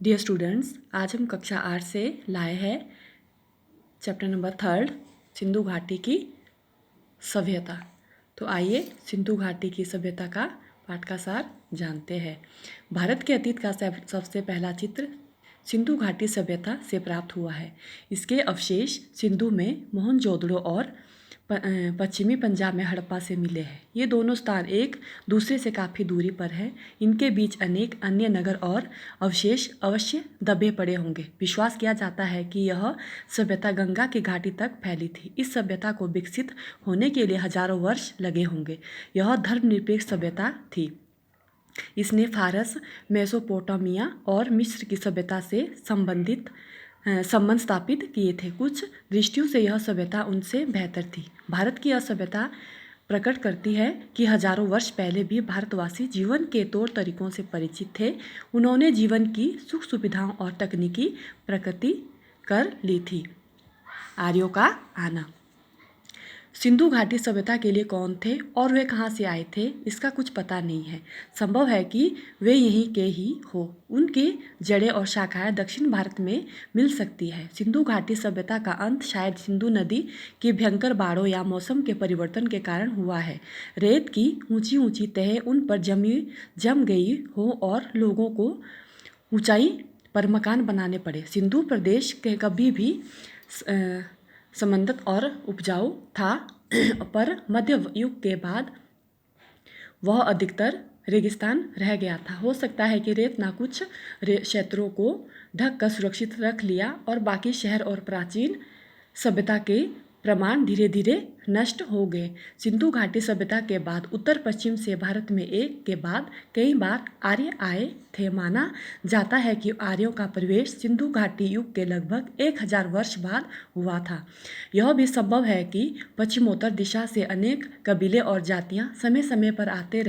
Dear students, आज हम कक्षा 8 से लाए हैं चैप्टर नंबर 3 सिंधु घाटी की सभ्यता। तो आइए सिंधु घाटी की सभ्यता का पाठ का सार जानते हैं। भारत के अतीत का सबसे पहला चित्र सिंधु घाटी सभ्यता से प्राप्त हुआ है। इसके अवशेष सिंधु में मोहनजोदड़ो और पश्चिमी पंजाब में हड़प्पा से मिले हैं। ये दोनों स्थान एक दूसरे से काफ़ी दूरी पर है। इनके बीच अनेक अन्य नगर और अवशेष अवश्य दबे पड़े होंगे। विश्वास किया जाता है कि यह सभ्यता गंगा की घाटी तक फैली थी। इस सभ्यता को विकसित होने के लिए हजारों वर्ष लगे होंगे। यह धर्मनिरपेक्ष सभ्यता थी। इसने फारस, मेसोपोटामिया और मिस्र की सभ्यता से संबंध स्थापित किए थे। कुछ दृष्टियों से यह सभ्यता उनसे बेहतर थी। भारत की यह सभ्यता प्रकट करती है कि हजारों वर्ष पहले भी भारतवासी जीवन के तौर तरीकों से परिचित थे। उन्होंने जीवन की सुख सुविधाओं और तकनीकी प्रगति कर ली थी। आर्यों का आना। सिंधु घाटी सभ्यता के लिए कौन थे और वे कहाँ से आए थे, इसका कुछ पता नहीं है। संभव है कि वे यहीं के ही हो। उनकी जड़ें और शाखाएं दक्षिण भारत में मिल सकती है। सिंधु घाटी सभ्यता का अंत शायद सिंधु नदी की भयंकर बाढ़ों या मौसम के परिवर्तन के कारण हुआ है। रेत की ऊंची ऊंची तहें उन पर जम गई हो और लोगों को ऊंचाई पर मकान बनाने पड़े। सिंधु प्रदेश के कभी भी समृद्ध और उपजाऊ था, पर मध्य युग के बाद वह अधिकतर रेगिस्तान रह गया था। हो सकता है कि रेत ने कुछ क्षेत्रों को ढक कर सुरक्षित रख लिया और बाकी शहर और प्राचीन सभ्यता के प्रमाण धीरे धीरे नष्ट हो गए। सिंधु घाटी सभ्यता के बाद उत्तर पश्चिम से भारत में एक के बाद कई बार आर्य आए थे। माना जाता है कि आर्यों का प्रवेश सिंधु घाटी युग के लगभग 1000 वर्ष बाद हुआ था। यह भी संभव है कि पश्चिमोत्तर दिशा से अनेक कबीले और जातियां समय समय पर आते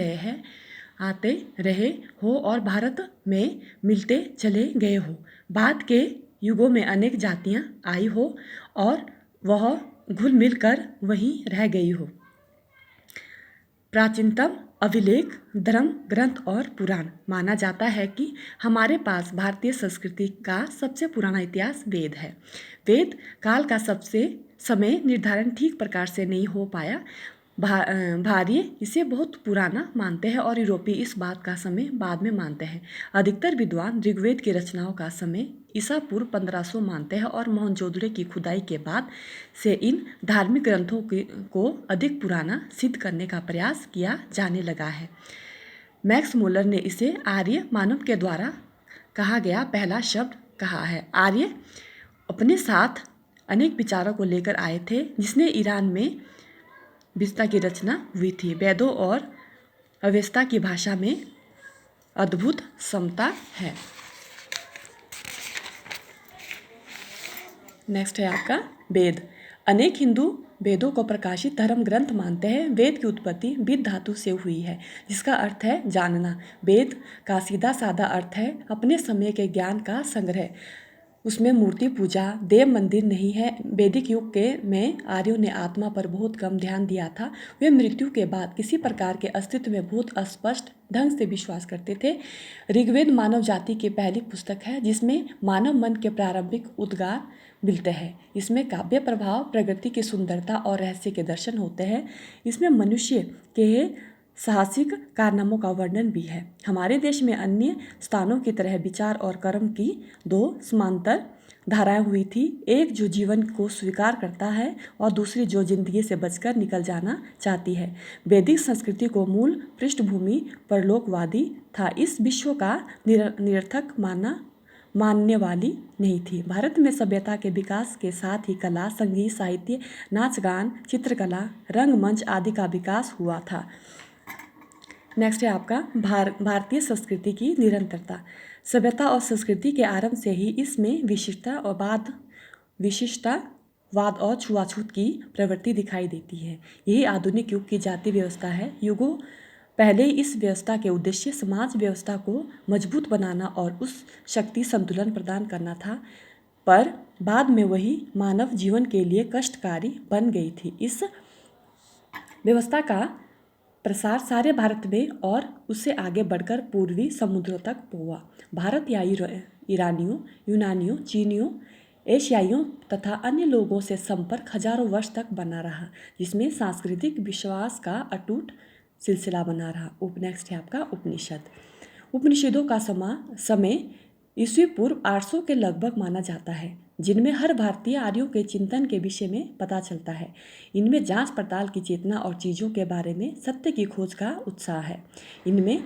रहे हो और भारत में मिलते चले गए हो। बाद के युगों में अनेक जातियां आई हो और वह घुल मिल कर वहीं रह गई हो। प्राचीनतम अभिलेख, धर्म ग्रंथ और पुराण। माना जाता है कि हमारे पास भारतीय संस्कृति का सबसे पुराना इतिहास वेद है। वेद काल का सबसे समय निर्धारण ठीक प्रकार से नहीं हो पाया। भारतीय इसे बहुत पुराना मानते हैं और यूरोपीय इस बात का समय बाद में मानते हैं। अधिकतर विद्वान ऋग्वेद की रचनाओं का समय ईसा पूर्व 1500 मानते हैं और मोहनजोदड़ो की खुदाई के बाद से इन धार्मिक ग्रंथों को अधिक पुराना सिद्ध करने का प्रयास किया जाने लगा है। मैक्स मुलर ने इसे आर्य मानव के द्वारा कहा गया पहला शब्द कहा है। आर्य अपने साथ अनेक विचारों को लेकर आए थे, जिसने ईरान में विस्ता की रचना हुई थी। वेदों और अवेस्ता की भाषा में अद्भुत समता है। नेक्स्ट है आपका वेद। अनेक हिंदू वेदों को प्रकाशित धर्म ग्रंथ मानते हैं। वेद की उत्पत्ति विद धातु से हुई है, जिसका अर्थ है जानना। वेद का सीधा साधा अर्थ है अपने समय के ज्ञान का संग्रह। उसमें मूर्ति पूजा, देव मंदिर नहीं है। वैदिक युग में आर्यों ने आत्मा पर बहुत कम ध्यान दिया था। वे मृत्यु के बाद किसी प्रकार के अस्तित्व में बहुत स्पष्ट ढंग से विश्वास करते थे। ऋग्वेद मानव जाति की पहली पुस्तक है, जिसमें मानव मन के प्रारंभिक उद्गार मिलते हैं। इसमें काव्य प्रभाव, प्रकृति की सुंदरता और रहस्य के दर्शन होते हैं। इसमें मनुष्य के साहसिक कारनामों का वर्णन भी है। हमारे देश में अन्य स्थानों की तरह विचार और कर्म की दो समांतर धाराएं हुई थी। एक जो जीवन को स्वीकार करता है और दूसरी जो जिंदगी से बचकर निकल जाना चाहती है। वैदिक संस्कृति को मूल पृष्ठभूमि परलोकवादी था। इस विश्व का निरर्थक मानने वाली नहीं थी। भारत में सभ्यता के विकास के साथ ही कला, संगीत, साहित्य, नाच गान, चित्रकला, रंगमंच आदि का विकास हुआ था। नेक्स्ट है आपका भारतीय संस्कृति की निरंतरता। सभ्यता और संस्कृति के आरंभ से ही इसमें विशिष्टतावाद और छुआछूत की प्रवृत्ति दिखाई देती है। यही आधुनिक युग की जाति व्यवस्था है। युगों पहले इस व्यवस्था के उद्देश्य समाज व्यवस्था को मजबूत बनाना और उस शक्ति संतुलन प्रदान करना था, पर बाद में वही मानव जीवन के लिए कष्टकारी बन गई थी। इस व्यवस्था का प्रसार सारे भारत में और उससे आगे बढ़कर पूर्वी समुद्रों तक हुआ। भारत या ईरानियों, यूनानियों, चीनियों, एशियाइयों तथा अन्य लोगों से संपर्क हजारों वर्ष तक बना रहा, जिसमें सांस्कृतिक विश्वास का अटूट सिलसिला बना रहा। नेक्स्ट है आपका उपनिषद। उपनिषदों का समय ईस्वी पूर्व 800 के लगभग माना जाता है, जिनमें हर भारतीय आर्यों के चिंतन के विषय में पता चलता है। इनमें जांच पड़ताल की चेतना और चीज़ों के बारे में सत्य की खोज का उत्साह है। इनमें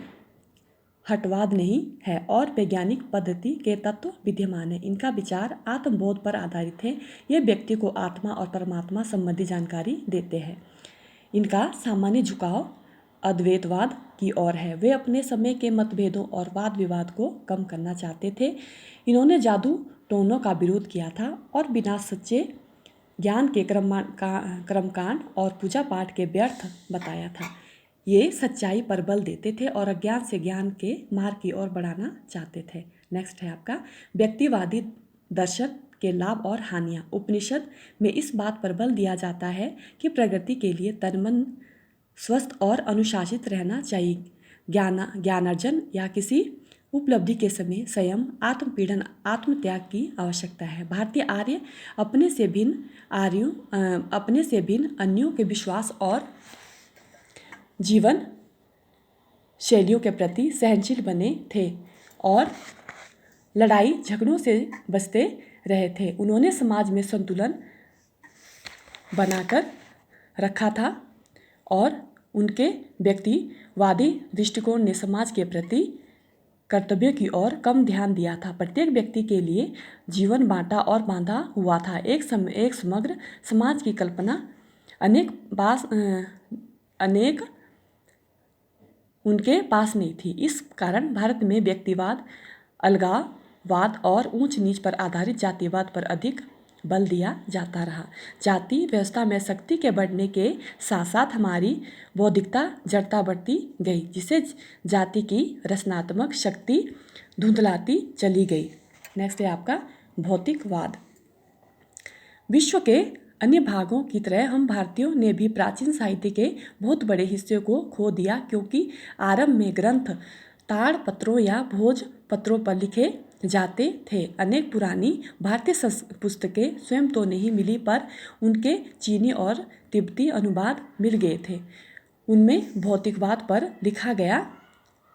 हटवाद नहीं है और वैज्ञानिक पद्धति के तत्व विद्यमान है। इनका विचार आत्मबोध पर आधारित है। ये व्यक्ति को आत्मा और परमात्मा संबंधी जानकारी देते हैं। इनका सामान्य झुकाव अद्वैतवाद की ओर है। वे अपने समय के मतभेदों और वाद विवाद को कम करना चाहते थे। इन्होंने जादू टोनों का विरोध किया था और बिना सच्चे ज्ञान के कर्मकांड और पूजा पाठ के व्यर्थ बताया था। ये सच्चाई पर बल देते थे और अज्ञान से ज्ञान के मार्ग की ओर बढ़ाना चाहते थे। नेक्स्ट है आपका व्यक्तिवादी दर्शन के लाभ और हानियाँ। उपनिषद में इस बात पर बल दिया जाता है कि प्रगति के लिए तन मन स्वस्थ और अनुशासित रहना चाहिए। ज्ञानार्जन या किसी उपलब्धि के समय संयम, आत्मपीड़न, आत्मत्याग की आवश्यकता है। भारतीय आर्य अपने से भिन्न अन्यों के विश्वास और जीवन शैलियों के प्रति सहनशील बने थे और लड़ाई झगड़ों से बचते रहे थे। उन्होंने समाज में संतुलन बनाकर रखा था और उनके व्यक्तिवादी दृष्टिकोण ने समाज के प्रति कर्तव्य की ओर कम ध्यान दिया था। प्रत्येक व्यक्ति के लिए जीवन बांटा और बांधा हुआ था। एक समग्र समाज की कल्पना अनेक उनके पास नहीं थी। इस कारण भारत में व्यक्तिवाद, अलगाववाद और ऊंच नीच पर आधारित जातिवाद पर अधिक बल दिया जाता रहा। जाति व्यवस्था में शक्ति के बढ़ने के साथ साथ हमारी बौद्धिकता जड़ता बढ़ती गई, जिससे जाति की रचनात्मक शक्ति धुंधलाती चली गई। नेक्स्ट है आपका भौतिकवाद। विश्व के अन्य भागों की तरह हम भारतीयों ने भी प्राचीन साहित्य के बहुत बड़े हिस्से को खो दिया, क्योंकि आरंभ में ग्रंथ ताड़पत्रों या भोजपत्रों पर लिखे जाते थे। अनेक पुरानी भारतीय पुस्तकें स्वयं तो नहीं मिली, पर उनके चीनी और तिब्बती अनुवाद मिल गए थे। उनमें भौतिकवाद पर लिखा गया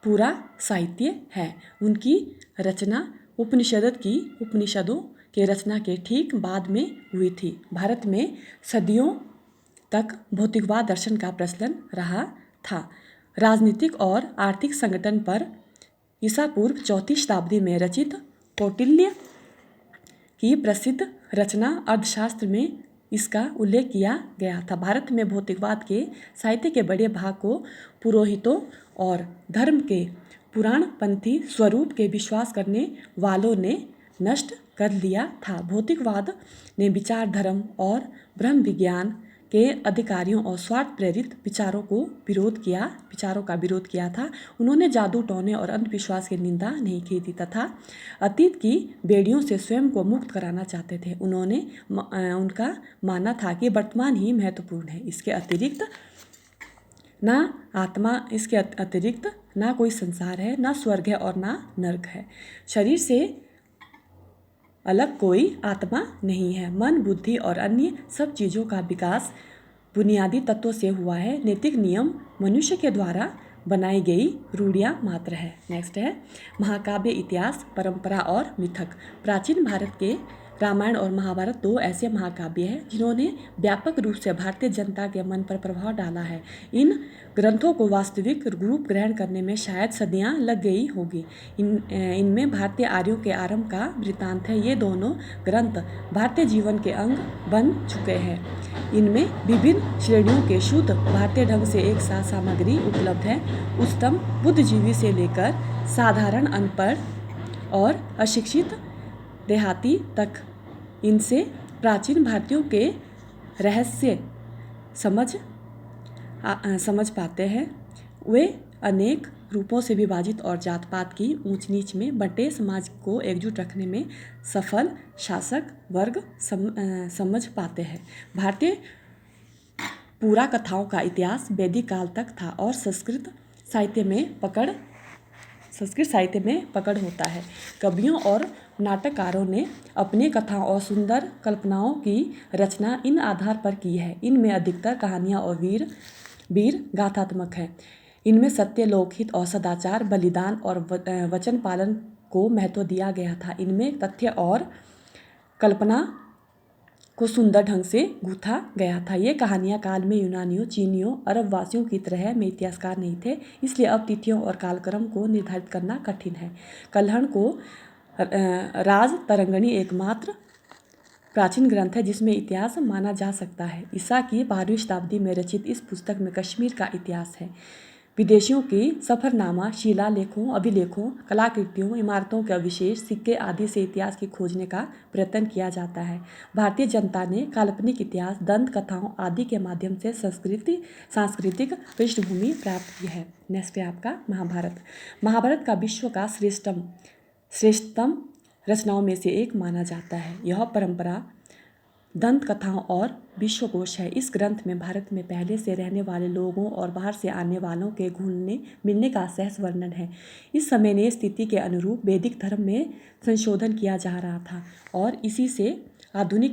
पूरा साहित्य है। उनकी रचना उपनिषदों के रचना के ठीक बाद में हुई थी। भारत में सदियों तक भौतिकवाद दर्शन का प्रचलन रहा था। राजनीतिक और आर्थिक संगठन पर ईसा पूर्व 4वीं शताब्दी में रचित कौटिल्य की प्रसिद्ध रचना अर्थशास्त्र में इसका उल्लेख किया गया था। भारत में भौतिकवाद के साहित्य के बड़े भाग को पुरोहितों और धर्म के पुराणपंथी स्वरूप के विश्वास करने वालों ने नष्ट कर लिया था। भौतिकवाद ने विचार धर्म और ब्रह्म विज्ञान के अधिकारियों और स्वार्थ प्रेरित विचारों का विरोध किया था। उन्होंने जादू टोने और अंधविश्वास की निंदा नहीं की थी तथा अतीत की बेड़ियों से स्वयं को मुक्त कराना चाहते थे। उनका मानना था कि वर्तमान ही महत्वपूर्ण है, इसके अतिरिक्त ना कोई संसार है, ना स्वर्ग है और ना नर्क है। शरीर से अलग कोई आत्मा नहीं है। मन, बुद्धि और अन्य सब चीज़ों का विकास बुनियादी तत्वों से हुआ है। नैतिक नियम मनुष्य के द्वारा बनाई गई रूढ़ियाँ मात्र है। नेक्स्ट है महाकाव्य, इतिहास, परंपरा और मिथक। प्राचीन भारत के रामायण और महाभारत 2 ऐसे महाकाव्य हैं जिन्होंने व्यापक रूप से भारतीय जनता के मन पर प्रभाव डाला है। इन ग्रंथों को वास्तविक रूप ग्रहण करने में शायद सदियां लग गई होगी। इनमें भारतीय आर्यों के आरंभ का वृत्तांत है। ये दोनों ग्रंथ भारतीय जीवन के अंग बन चुके हैं। इनमें विभिन्न श्रेणियों के शुद्ध भारतीय ढंग से एक साथ सामग्री उपलब्ध है। उच्चतम बुद्धिजीवी से लेकर साधारण अनपढ़ और अशिक्षित देहाती तक इनसे प्राचीन भारतीयों के रहस्य समझ पाते हैं। वे अनेक रूपों से विभाजित और जात पात की ऊंच नीच में बंटे समाज को एकजुट रखने में सफल शासक वर्ग समझ पाते हैं। भारतीय पूरा कथाओं का इतिहास वैदिक काल तक था और संस्कृत साहित्य में पकड़ होता है। कवियों और नाटककारों ने अपनी कथाओं और सुंदर कल्पनाओं की रचना इन आधार पर की है। इनमें अधिकतर कहानियाँ और वीर गाथात्मक हैं। इनमें सत्य, लोकहित और सदाचार, बलिदान और वचन पालन को महत्व दिया गया था। इनमें तथ्य और कल्पना को सुंदर ढंग से गूंथा गया था। ये कहानियाँ काल में यूनानियों, चीनियों, अरब वासियों की तरह में इतिहासकार नहीं थे, इसलिए अब तिथियों और कालक्रम को निर्धारित करना कठिन है। कल्हण को राज तरंगिणी एकमात्र प्राचीन ग्रंथ है जिसमें इतिहास माना जा सकता है। ईसा की 12वीं शताब्दी में रचित इस पुस्तक में कश्मीर का इतिहास है। विदेशियों की सफरनामा, शिलालेखों, अभिलेखों, कलाकृतियों, इमारतों के अवशेष, सिक्के आदि से इतिहास की खोजने का प्रयत्न किया जाता है। भारतीय जनता ने काल्पनिक इतिहास, दंत कथाओं आदि के माध्यम से सांस्कृतिक पृष्ठभूमि प्राप्त की है। नेक्स्ट है आपका महाभारत। महाभारत का विश्व का श्रेष्ठतम रचनाओं में से एक माना जाता है। यह परंपरा, दंत कथाओं और विश्वकोश है। इस ग्रंथ में भारत में पहले से रहने वाले लोगों और बाहर से आने वालों के घुलने मिलने का सहज वर्णन है। इस समय ने स्थिति के अनुरूप वैदिक धर्म में संशोधन किया जा रहा था और इसी से आधुनिक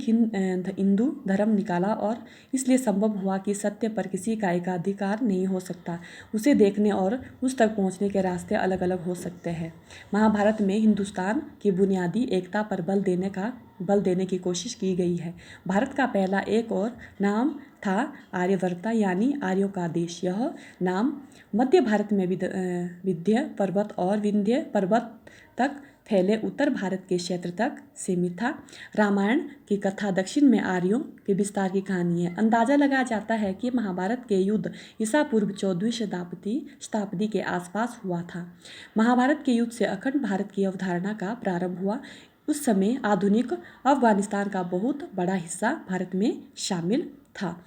हिंदू धर्म निकाला और इसलिए संभव हुआ कि सत्य पर किसी का एकाधिकार नहीं हो सकता। उसे देखने और उस तक पहुंचने के रास्ते अलग अलग हो सकते हैं। महाभारत में हिंदुस्तान की बुनियादी एकता पर बल देने की कोशिश की गई है। भारत का पहला एक और नाम था आर्यवर्ता यानी आर्यों का देश। यह नाम मध्य भारत में विंध्य पर्वत और विंध्य पर्वत तक फैले उत्तर भारत के क्षेत्र तक सीमित था। रामायण की कथा दक्षिण में आर्यों के विस्तार की कहानी है। अंदाजा लगाया जाता है कि महाभारत के युद्ध ईसा पूर्व 14वीं शताब्दी के आसपास हुआ था। महाभारत के युद्ध से अखंड भारत की अवधारणा का प्रारंभ हुआ। उस समय आधुनिक अफगानिस्तान का बहुत बड़ा हिस्सा भारत में शामिल था।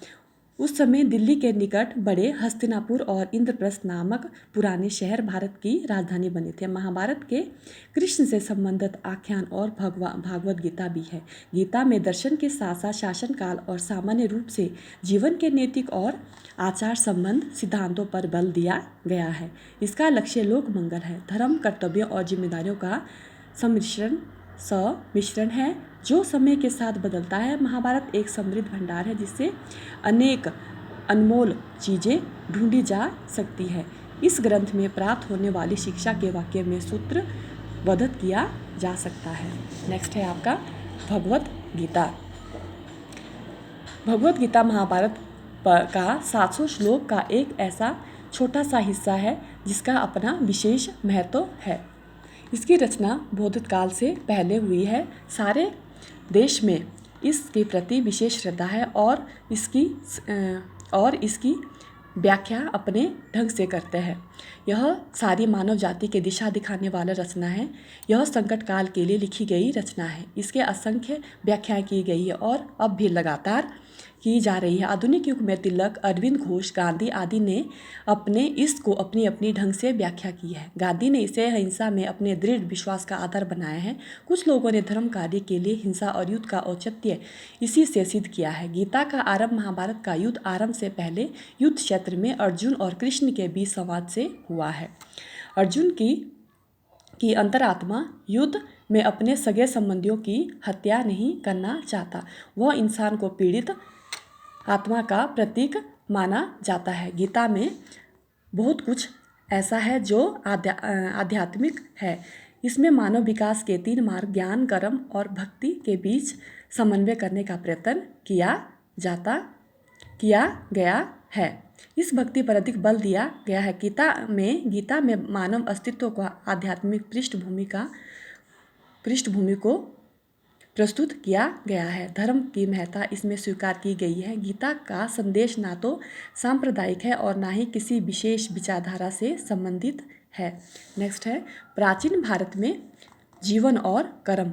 उस समय दिल्ली के निकट बड़े हस्तिनापुर और इंद्रप्रस्थ नामक पुराने शहर भारत की राजधानी बने थे। महाभारत के कृष्ण से संबंधित आख्यान और भागवत गीता भी है। गीता में दर्शन के साथ साथ शासन काल और सामान्य रूप से जीवन के नैतिक और आचार संबंध सिद्धांतों पर बल दिया गया है। इसका लक्ष्य लोक मंगल है। धर्म, कर्तव्यों और जिम्मेदारियों का सम्मिश्रण है जो समय के साथ बदलता है। महाभारत एक समृद्ध भंडार है जिससे अनेक अनमोल चीज़ें ढूंढी जा सकती है। इस ग्रंथ में प्राप्त होने वाली शिक्षा के वाक्य में सूत्रबद्ध किया जा सकता है। नेक्स्ट है आपका भगवत गीता। भगवत गीता महाभारत का 700 श्लोक का एक ऐसा छोटा सा हिस्सा है जिसका अपना विशेष महत्व है। इसकी रचना बौद्ध काल से पहले हुई है। सारे देश में इसके प्रति विशेष श्रद्धा है और इसकी व्याख्या अपने ढंग से करते हैं। यह सारी मानव जाति के दिशा दिखाने वाला रचना है। यह संकट काल के लिए लिखी गई रचना है। इसके असंख्य व्याख्याएं की गई है और अब भी लगातार की जा रही है। आधुनिक युग में तिलक, अरविंद घोष, गांधी आदि ने इसको अपनी ढंग से व्याख्या की है। गांधी ने इसे अहिंसा में अपने दृढ़ विश्वास का आधार बनाया है। कुछ लोगों ने धर्म कार्य के लिए हिंसा और युद्ध का औचित्य इसी से सिद्ध किया है। गीता का आरंभ महाभारत का युद्ध आरंभ से पहले युद्ध क्षेत्र में अर्जुन और कृष्ण के बीच संवाद से हुआ है। अर्जुन की अंतरात्मा युद्ध में अपने सगे संबंधियों की हत्या नहीं करना चाहता। वह इंसान को पीड़ित आत्मा का प्रतीक माना जाता है। गीता में बहुत कुछ ऐसा है जो आध्यात्मिक है। इसमें मानव विकास के 3 मार्ग ज्ञान, कर्म और भक्ति के बीच समन्वय करने का प्रयत्न किया गया है। इस भक्ति पर अधिक बल दिया गया है। गीता में मानव अस्तित्व को आध्यात्मिक पृष्ठभूमि को प्रस्तुत किया गया है। धर्म की महत्ता इसमें स्वीकार की गई है। गीता का संदेश ना तो सांप्रदायिक है और ना ही किसी विशेष विचारधारा से संबंधित है। नेक्स्ट है प्राचीन भारत में जीवन और कर्म।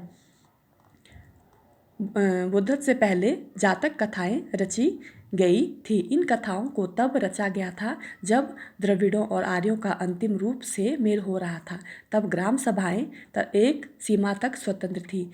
बुद्ध से पहले जातक कथाएं रची गई थी। इन कथाओं को तब रचा गया था जब द्रविड़ों और आर्यों का अंतिम रूप से मेल हो रहा था। तब ग्राम सभाएं एक सीमा तक स्वतंत्र थी।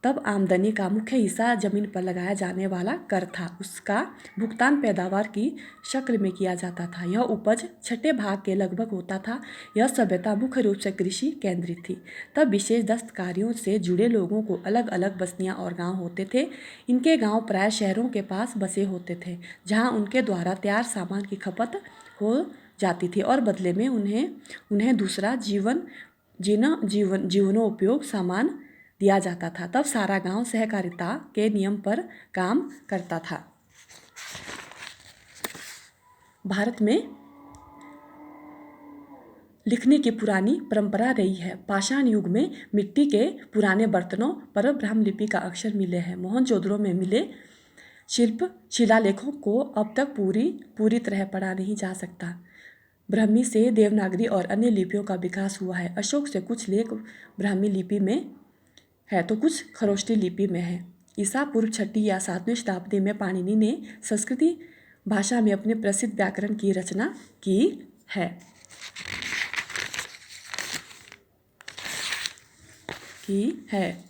तब आमदनी का मुख्य हिस्सा जमीन पर लगाया जाने वाला कर था। उसका भुगतान पैदावार की शक्ल में किया जाता था। यह उपज छठे भाग के लगभग होता था। यह सभ्यता मुख्य रूप से कृषि केंद्रित थी। तब विशेष दस्तकारियों से जुड़े लोगों को अलग अलग बस्तियां और गांव होते थे। इनके गांव प्राय शहरों के पास बसे होते थे, जहां उनके द्वारा तैयार सामान की खपत हो जाती थी और बदले में उन्हें दूसरा जीवनोपयोग सामान दिया जाता था। तब सारा गांव सहकारिता के नियम पर काम करता था। भारत में लिखने की पुरानी परंपरा रही है। पाषाण युग में मिट्टी के पुराने बर्तनों पर ब्राह्मी लिपि का अक्षर मिले हैं। मोहनजोदड़ो में मिले शिलालेखों को अब तक पूरी तरह पढ़ा नहीं जा सकता। ब्राह्मी से देवनागरी और अन्य लिपियों का विकास हुआ है। अशोक से कुछ लेख ब्राह्मी लिपि में है तो कुछ खरोष्टी लिपि में है। ईसा पूर्व 6वीं या 7वीं शताब्दी में पाणिनि ने संस्कृत भाषा में अपने प्रसिद्ध व्याकरण की रचना की है।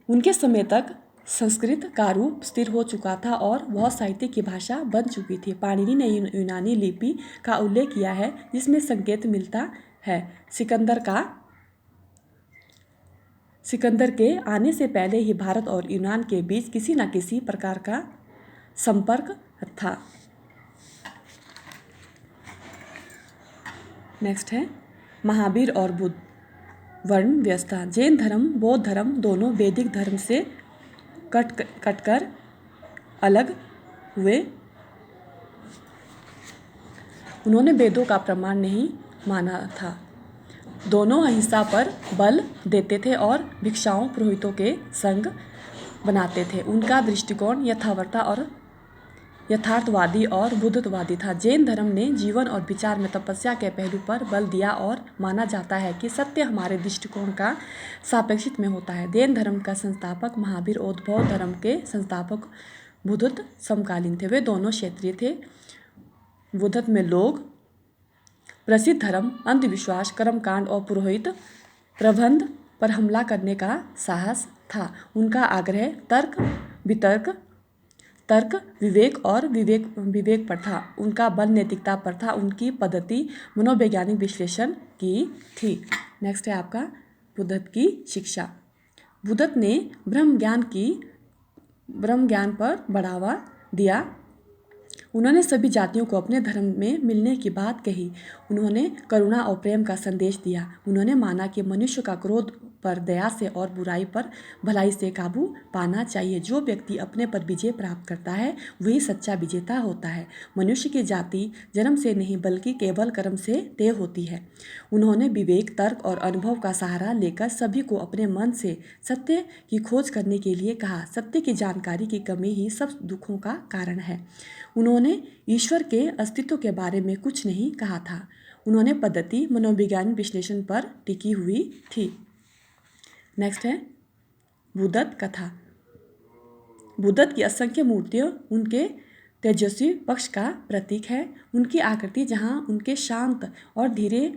उनके समय तक संस्कृत का रूप स्थिर हो चुका था और वह साहित्य की भाषा बन चुकी थी। पाणिनि ने यूनानी लिपि का उल्लेख किया है, जिसमें संकेत मिलता है सिकंदर के आने से पहले ही भारत और यूनान के बीच किसी न किसी प्रकार का संपर्क था। नेक्स्ट है महावीर और बुद्ध। वर्ण व्यवस्था। जैन धर्म, बौद्ध धर्म दोनों वैदिक धर्म से कटकर अलग हुए। उन्होंने वेदों का प्रमाण नहीं माना था। दोनों अहिंसा पर बल देते थे और भिक्षाओं पुरोहितों के संग बनाते थे। उनका दृष्टिकोण यथार्थवादी और बुद्धवादी था। जैन धर्म ने जीवन और विचार में तपस्या के पहलू पर बल दिया और माना जाता है कि सत्य हमारे दृष्टिकोण का सापेक्षित में होता है। जैन धर्म का संस्थापक महावीर और बौद्ध धर्म के संस्थापक बुद्ध समकालीन थे। वे दोनों क्षेत्रीय थे। बुद्ध में लोग प्रसिद्ध धर्म, अंधविश्वास, कर्मकांड और पुरोहित प्रबंध पर हमला करने का साहस था। उनका आग्रह तर्क, विवेक और विवेक पर था। उनका बल नैतिकता पर था। उनकी पद्धति मनोवैज्ञानिक विश्लेषण की थी। नेक्स्ट है आपका बुद्ध की शिक्षा। बुद्ध ने ब्रह्म ज्ञान पर बढ़ावा दिया। उन्होंने सभी जातियों को अपने धर्म में मिलने की बात कही। उन्होंने करुणा और प्रेम का संदेश दिया। उन्होंने माना कि मनुष्य का क्रोध पर दया से और बुराई पर भलाई से काबू पाना चाहिए। जो व्यक्ति अपने पर विजय प्राप्त करता है वही सच्चा विजेता होता है। मनुष्य की जाति जन्म से नहीं बल्कि केवल कर्म से तय होती है। उन्होंने विवेक, तर्क और अनुभव का सहारा लेकर सभी को अपने मन से सत्य की खोज करने के लिए कहा। सत्य की जानकारी की कमी ही सब दुखों का कारण है। उन्होंने ईश्वर के अस्तित्व के बारे में कुछ नहीं कहा था। उन्होंने पद्धति मनोविज्ञान विश्लेषण पर टिकी हुई थी। नेक्स्ट है बुद्ध कथा। बुद्ध की असंख्य मूर्तियाँ उनके तेजस्वी पक्ष का प्रतीक है। उनकी आकृति जहाँ उनके शांत और धीर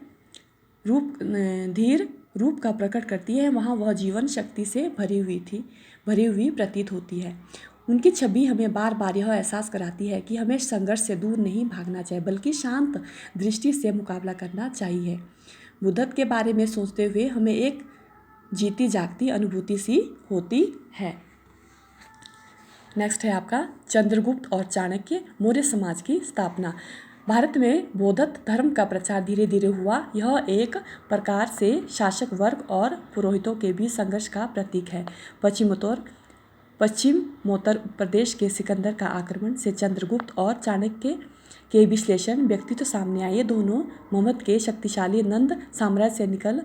रूप का प्रकट करती है, वहाँ वह जीवन शक्ति से भरी हुई प्रतीत होती है। उनकी छवि हमें बार बार यह एहसास कराती है कि हमें संघर्ष से दूर नहीं भागना चाहिए बल्कि शांत दृष्टि से मुकाबला करना चाहिए। बुद्ध के बारे में सोचते हुए हमें एक जीती जागती अनुभूति सी होती है। नेक्स्ट है आपका चंद्रगुप्त और चाणक्य, मौर्य समाज की स्थापना। भारत में बौद्ध धर्म का प्रचार धीरे धीरे हुआ। यह एक प्रकार से शासक वर्ग और पुरोहितों के बीच संघर्ष का प्रतीक है। पश्चिमोत्तर प्रदेश के सिकंदर का आक्रमण से चंद्रगुप्त और चाणक्य के विश्लेषण व्यक्तित्व सामने आए। ये दोनों मोहम्मद के शक्तिशाली नंद साम्राज्य से निकाल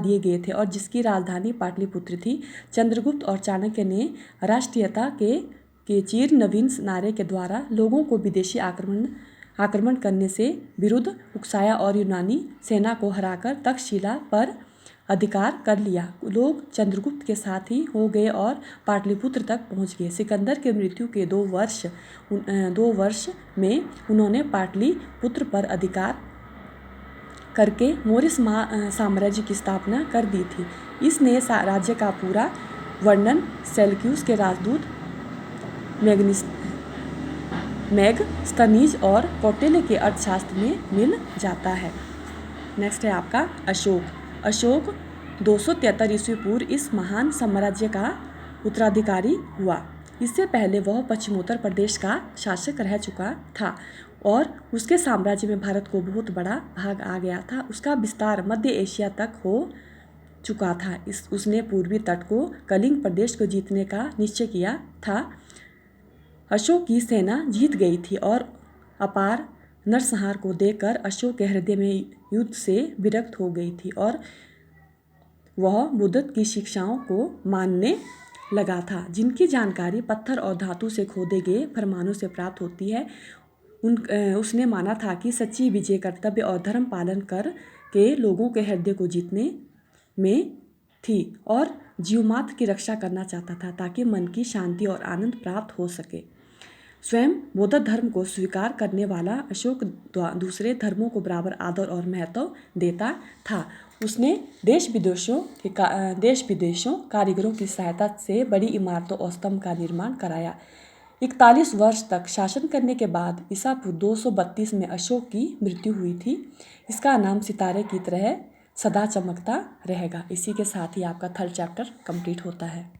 दिए गए थे और जिसकी राजधानी पाटलिपुत्र थी। चंद्रगुप्त और चाणक्य ने राष्ट्रीयता के चीर नवीन नारे के द्वारा लोगों को विदेशी आक्रमण करने से विरुद्ध उकसाया और यूनानी सेना को हराकर तक्षशिला पर अधिकार कर लिया। लोग चंद्रगुप्त के साथ ही हो गए और पाटलिपुत्र तक पहुंच गए। सिकंदर के मृत्यु के 2 वर्ष में उन्होंने पाटलिपुत्र पर अधिकार करके मौर्य साम्राज्य की स्थापना कर दी थी। इसने राज्य का पूरा वर्णन सेल्यूकस के राजदूत मेगस्थनीज और कौटिल्य के अर्थशास्त्र में मिल जाता है। नेक्स्ट है आपका अशोक 273 ईस्वी पूर्व इस महान साम्राज्य का उत्तराधिकारी हुआ। इससे पहले वह पश्चिमोत्तर प्रदेश का शासक रह चुका था और उसके साम्राज्य में भारत को बहुत बड़ा भाग आ गया था। उसका विस्तार मध्य एशिया तक हो चुका था। उसने पूर्वी तट को कलिंग प्रदेश को जीतने का निश्चय किया था। अशोक की सेना जीत गई थी और अपार नरसंहार को देखकर अशोक के हृदय में युद्ध से विरक्त हो गई थी और वह बुद्ध की शिक्षाओं को मानने लगा था, जिनकी जानकारी पत्थर और धातु से खोदे गए फरमानों से प्राप्त होती है। उसने माना था कि सच्ची विजय कर्तव्य और धर्म पालन कर के लोगों के हृदय को जीतने में थी और जीवमात्र की रक्षा करना चाहता था ताकि मन की शांति और आनंद प्राप्त हो सके। स्वयं बौद्ध धर्म को स्वीकार करने वाला अशोक दूसरे धर्मों को बराबर आदर और महत्व देता था। उसने देश विदेशों कारीगरों की सहायता से बड़ी इमारतों और स्तंभ का निर्माण कराया। 41 वर्ष तक शासन करने के बाद ईसा पूर्व 232 में अशोक की मृत्यु हुई थी। इसका नाम सितारे की तरह सदा चमकता रहेगा। इसी के साथ ही आपका थर्ड चैप्टर कंप्लीट होता है।